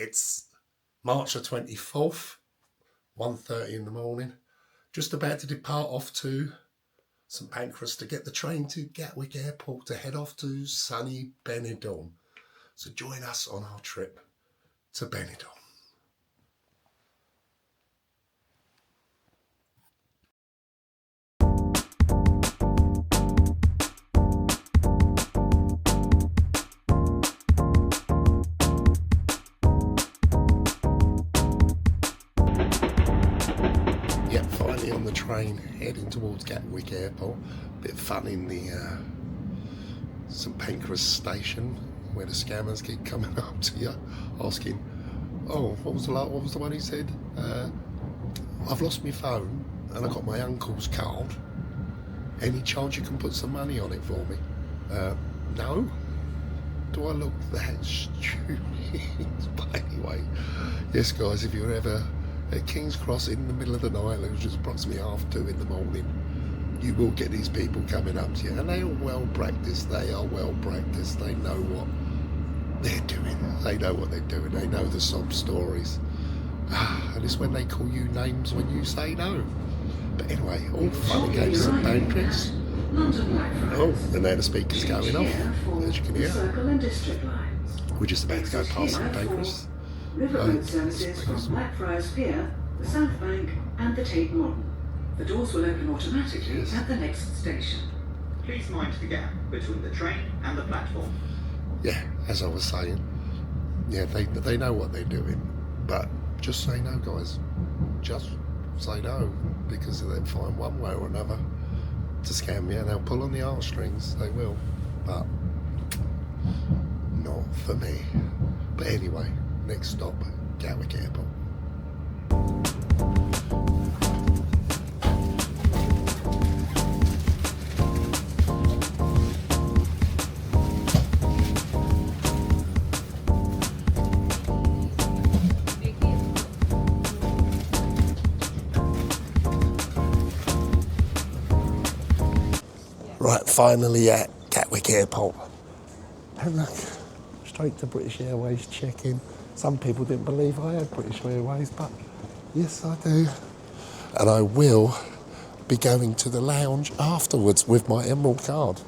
It's March the 24th, 1:30 in the morning. Just about to depart off to St Pancras to get the train to Gatwick Airport to head off to sunny Benidorm. So join us on our trip to Benidorm. Yep, finally on the train, heading towards Gatwick Airport. Bit of fun in the St Pancras station, where the scammers keep coming up to you, asking, "Oh, what was the one he said? I've lost my phone and I got my uncle's card. Any chance you can put some money on it for me?" No. Do I look that stupid? But anyway, yes, guys, if you're ever at King's Cross in the middle of the night, which is approximately 2:30 in the morning, you will get these people coming up to you, and they are well practiced. They know what they're doing. They know what they're doing. They know the sob stories. And it's when they call you names when you say no. But anyway, all fun and games, St Pancras. Oh, and now the speaker's going off, as you can hear. We're just about to go past St Pancras. Riverboat services from Blackfriars Pier, the South Bank and the Tate Modern. The doors will open automatically at the next station. Please mind the gap between the train and the platform. Yeah, as I was saying, yeah, they know what they're doing, but just say no, guys. Just say no, because they'll find one way or another to scam you, and they'll pull on the heartstrings. They will, but not for me. But anyway, next stop, Gatwick Airport. Right, finally at Gatwick Airport. And look, straight to British Airways check-in. Some people didn't believe I had British Airways, but yes, I do. And I will be going to the lounge afterwards with my Emerald card.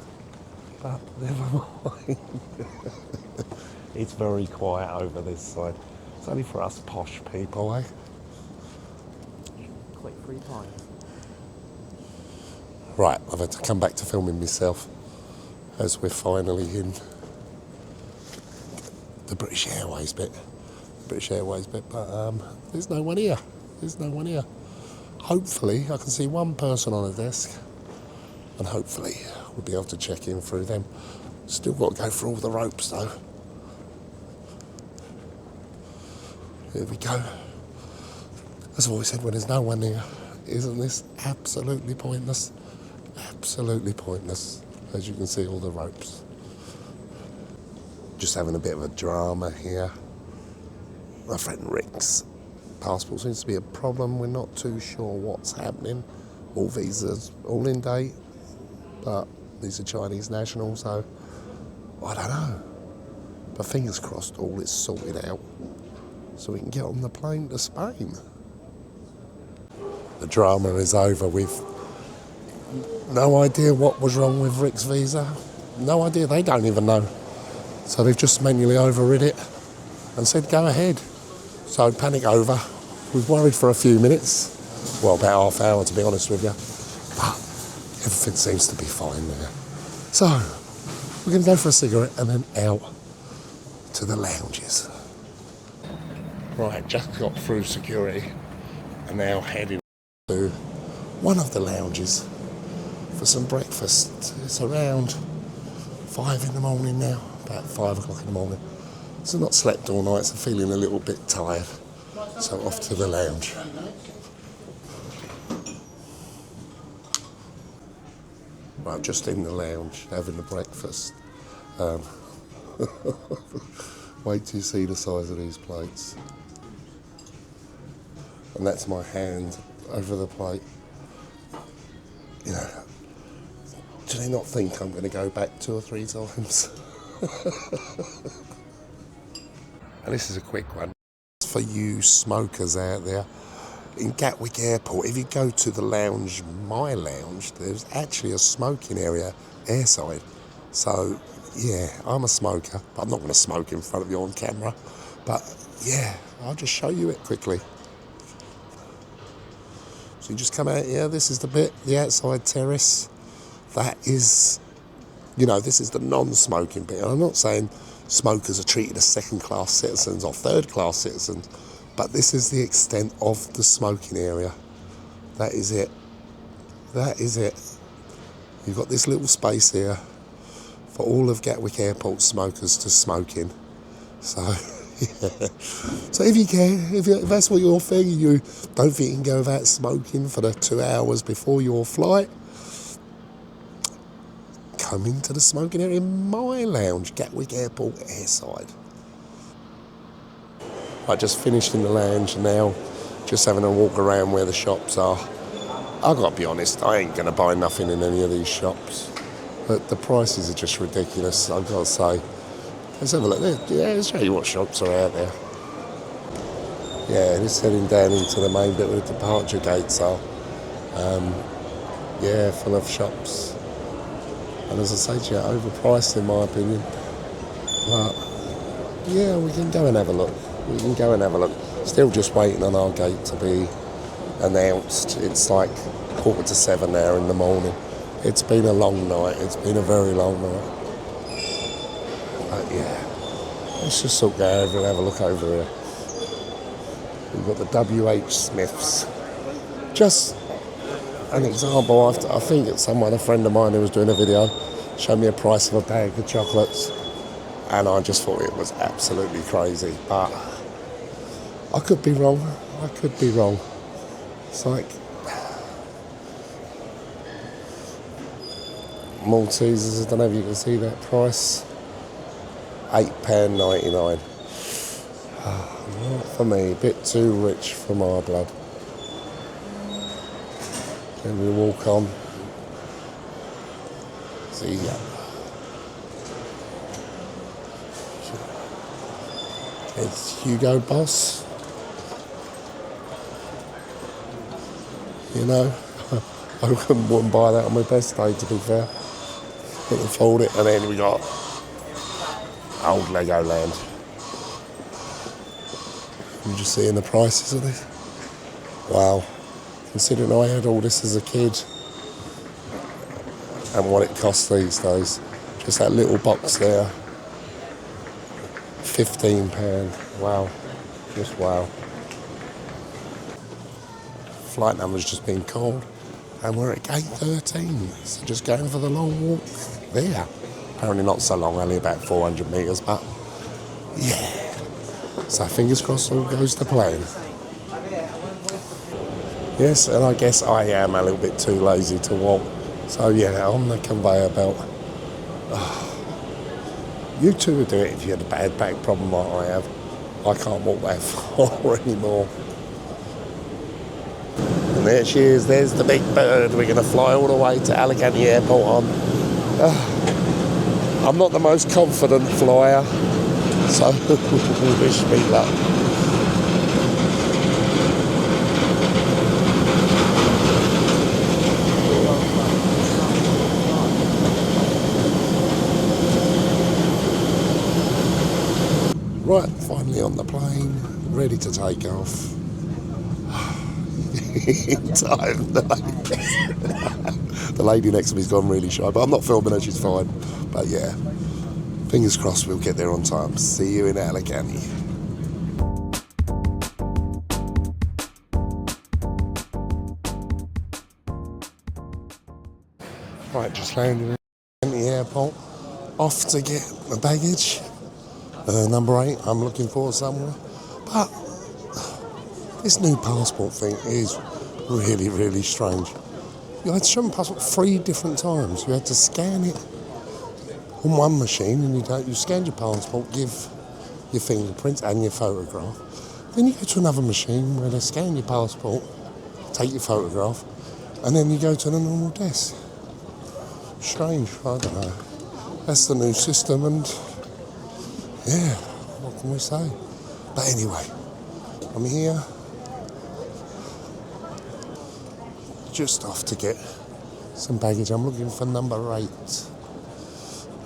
But never mind. It's very quiet over this side. It's only for us posh people, eh? Quick free time. Right, I've had to come back to filming myself as we're finally in the British Airways bit. But there's no one here. Hopefully, I can see one person on a desk, and hopefully we'll be able to check in through them. Still got to go through all the ropes though. Here we go. As I've always said, when there's no one here, isn't this absolutely pointless? Absolutely pointless, as you can see all the ropes. Just having a bit of a drama here. My friend Rick's passport seems to be a problem. We're not too sure what's happening. All visas, all in date, but these are Chinese nationals, so I don't know. But fingers crossed all is sorted out so we can get on the plane to Spain. The drama is over. We've no idea what was wrong with Rick's visa. No idea, they don't even know. So they've just manually overrid it and said go ahead. So panic over. We've worried for a few minutes. Well, about half hour to be honest with you. But everything seems to be fine there. So we're going to go for a cigarette and then out to the lounges. Right, just got through security and now heading to one of the lounges for some breakfast. It's around 5 in the morning now, about 5 o'clock in the morning. So not slept all night, so feeling a little bit tired. So off to the lounge. Right, just in the lounge, having the breakfast. Wait till you see the size of these plates. And that's my hand over the plate. You know, do they not think I'm going to go back 2 or 3 times? And this is a quick one. for you smokers out there. In Gatwick Airport, if you go to the lounge, my lounge, there's actually a smoking area airside. So, yeah, I'm a smoker, but I'm not going to smoke in front of you on camera. But, yeah, I'll just show you it quickly. So you just come out here, this is the bit, the outside terrace. That is, this is the non-smoking bit. And I'm not saying smokers are treated as second-class citizens or third-class citizens, but this is the extent of the smoking area. That is it. That is it. You've got this little space here for all of Gatwick Airport smokers to smoke in. So, yeah. So if you can, if that's what you're thinking, you don't think you can go without smoking for the 2 hours before your flight, come into the smoking area in my lounge, Gatwick Airport airside. I just finished in the lounge now, just having a walk around where the shops are. I've got to be honest, I ain't going to buy nothing in any of these shops. But the prices are just ridiculous, I've got to say. Let's have a look there. Yeah, let's show you what shops are out there. Yeah, just heading down into the main bit where the departure gates are. Yeah, full of shops. And as I say to you, overpriced in my opinion. But, yeah, we can go and have a look. We can go and have a look. Still just waiting on our gate to be announced. It's like 6:45 now in the morning. It's been a long night. It's been a very long night. But yeah, let's just sort of go over and have a look over here. We've got the W.H. Smiths. Just an example, I think it's a friend of mine who was doing a video, showed me a price of a bag of chocolates, and I just thought it was absolutely crazy. But I could be wrong. I could be wrong. It's like Maltesers, I don't know if you can see that price. £8.99. Not for me, a bit too rich for my blood. Then we walk on. See ya. It's Hugo Boss. I wouldn't buy that on my best day, to be fair. Couldn't afford it. And then we got old Legoland. You just seeing the prices of this? Wow. Considering I had all this as a kid and what it costs these days. Just that little box there. £15. Wow. Just wow. Flight number's just been called and we're at gate 13. So just going for the long walk there. Apparently not so long, only about 400 metres, but yeah. So fingers crossed all goes to plan. Yes, and I guess I am a little bit too lazy to walk. So yeah, on the conveyor belt. You too would do it if you had a bad back problem like I have. I can't walk that far anymore. And there she is, there's the big bird. We're going to fly all the way to Alicante Airport on. I'm not the most confident flyer, so wish me luck. Right, finally on the plane, ready to take off. In time, the lady next to me's gone really shy, but I'm not filming her, she's fine. But yeah, fingers crossed we'll get there on time. See you in Alicante. Right, just landed in the airport, off to get my baggage. Number 8, I'm looking for somewhere. But this new passport thing is really, really strange. You had to show my passport 3 different times. You had to scan it on one machine, and you scanned your passport, give your fingerprints and your photograph. Then you go to another machine where they scan your passport, take your photograph, and then you go to the normal desk. Strange, I don't know. That's the new system, and yeah, what can we say? But anyway, I'm here, just off to get some baggage. I'm looking for number 8,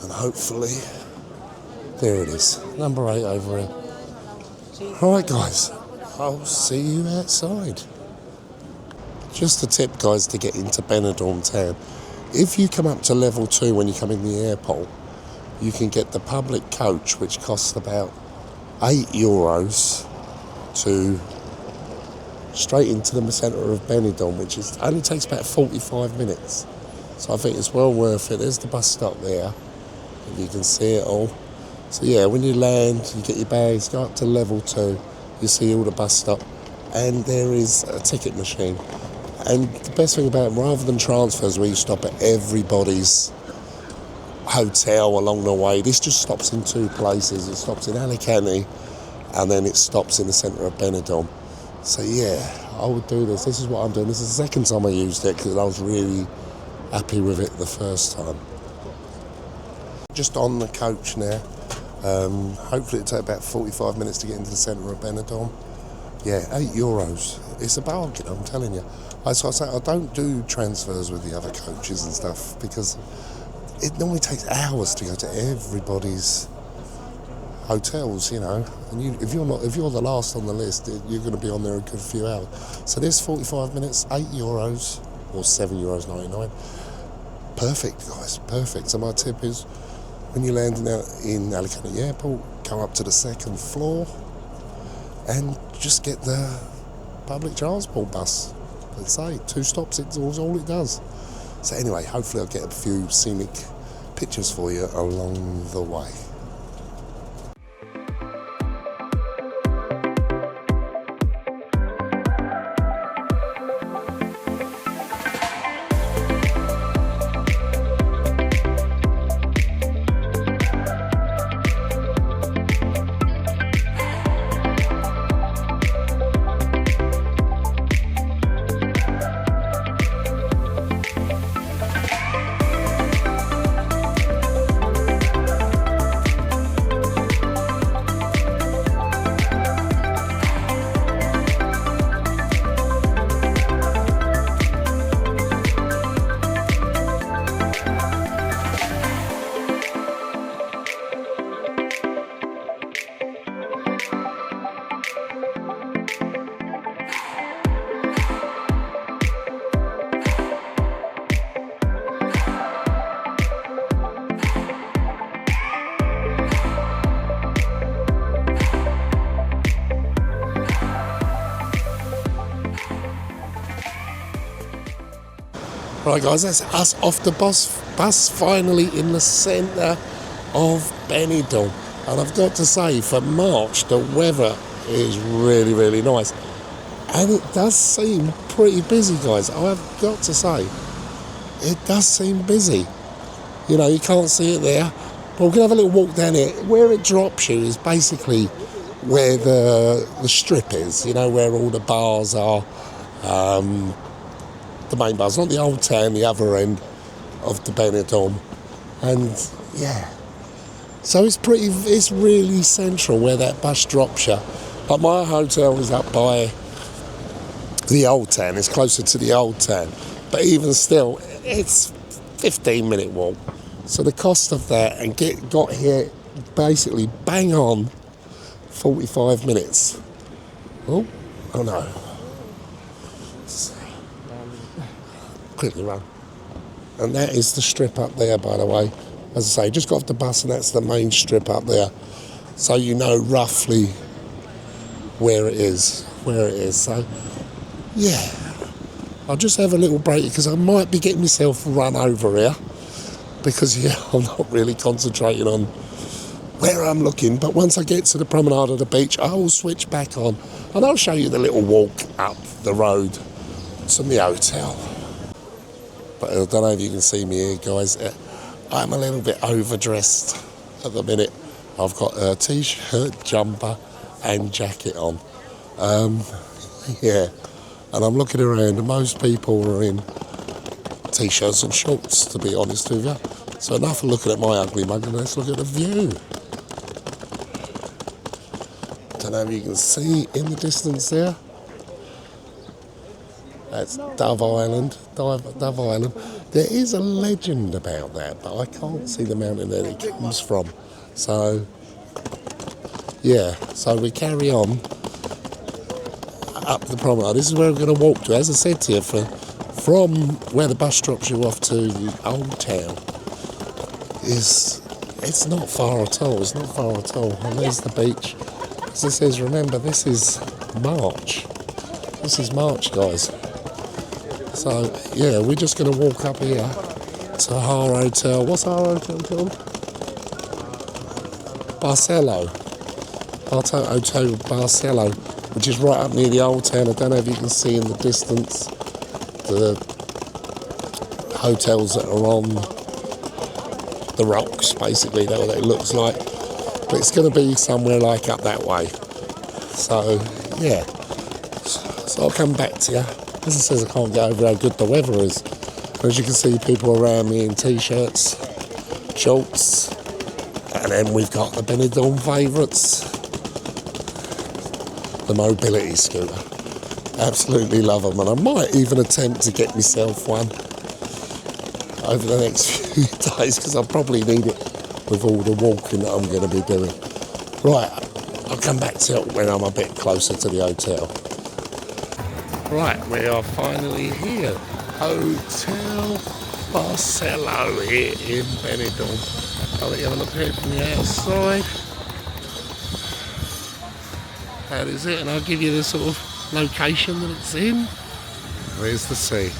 and hopefully, there it is, number 8 over here. Alright guys, I'll see you outside. Just a tip guys to get into Benidorm town. If you come up to level 2 when you come in the airport, you can get the public coach, which costs about €8 to straight into the centre of Benidorm, which is only takes about 45 minutes. So I think it's well worth it. There's the bus stop there, if you can see it all. So yeah, when you land, you get your bags, go up to level 2, you see all the bus stop, and there is a ticket machine. And the best thing about it, rather than transfers where you stop at everybody's hotel along the way, this just stops in 2 places. It stops in Alicante, and then it stops in the centre of Benidorm. So yeah, I would do this. This is what I'm doing. This is the second time I used it because I was really happy with it the first time. Just on the coach now. Hopefully it'll take about 45 minutes to get into the centre of Benidorm. Yeah, €8. It's a bargain, I'm telling you. So I say I don't do transfers with the other coaches and stuff because it normally takes hours to go to everybody's hotels, you know. And if you're the last on the list, you're going to be on there a good few hours. So this 45 minutes, €8 or €7.99. Perfect, guys, perfect. So my tip is, when you're landing out in Alicante Airport, come up to the 2nd floor and just get the public transport bus. Let's say 2 stops, it's all it does. So anyway, hopefully I'll get a few scenic pictures for you along the way. Right guys, that's us off the bus finally in the centre of Benidorm. And I've got to say, for March, the weather is really, really nice. And it does seem pretty busy, guys. I've got to say, it does seem busy. You know, you can't see it there. But we're going to have a little walk down here. Where it drops you is basically where the strip is, you know, where all the bars are. The main bars, not the old town, the other end of the Benidorm. And yeah, so it's really central where that bus drops you. But my hotel is up by the old town, it's closer to the old town. But even still, it's 15-minute walk. So the cost of that and got here basically bang on 45 minutes. Oh no. Quickly run. And that is the strip up there, by the way. As I say, just got off the bus and that's the main strip up there. So you know roughly where it is. So, yeah. I'll just have a little break because I might be getting myself run over here. Because, yeah, I'm not really concentrating on where I'm looking. But once I get to the promenade of the beach, I will switch back on. And I'll show you the little walk up the road to my hotel. But I don't know if you can see me here, guys. I'm a little bit overdressed at the minute. I've got a t-shirt, jumper and jacket on. Yeah. And I'm looking around and most people are in t-shirts and shorts, to be honest with you. So enough of looking at my ugly mug and let's look at the view. The don't know if you can see in the distance there. That's Dove Island. Dove Island. There is a legend about that, but I can't see the mountain that it comes from. So, yeah. So we carry on up the promenade. This is where we're going to walk to. As I said to you, from where the bus drops you off to the old town, it's not far at all. It's not far at all. And there's the beach. As it says, remember, this is March. This is March, guys. So, yeah, we're just going to walk up here to our hotel. What's our hotel called? Barcelo. Hotel Barcelo, which is right up near the old town. I don't know if you can see in the distance the hotels that are on the rocks, basically. That's what it looks like. But it's going to be somewhere like up that way. So, yeah. So I'll come back to you. As it says, I can't get over how good the weather is. As you can see, people around me in t-shirts, shorts, and then we've got the Benidorm favourites, the mobility scooter. Absolutely love them, and I might even attempt to get myself one over the next few days, because I'll probably need it with all the walking that I'm going to be doing. Right, I'll come back to it when I'm a bit closer to the hotel. Right, we are finally here. Hotel Barcelo here in Benidorm. I'll let you have a look here from the outside. That is it, and I'll give you the sort of location that it's in. There's the sea.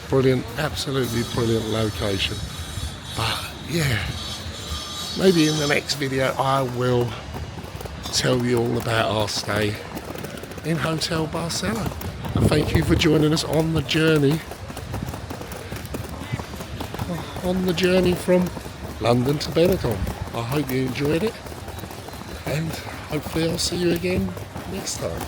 Brilliant, absolutely brilliant location. But yeah, maybe in the next video I will tell you all about our stay in Hotel Barcelo. And thank you for joining us on the journey. From London to Benidorm. I hope you enjoyed it, and hopefully I'll see you again next time.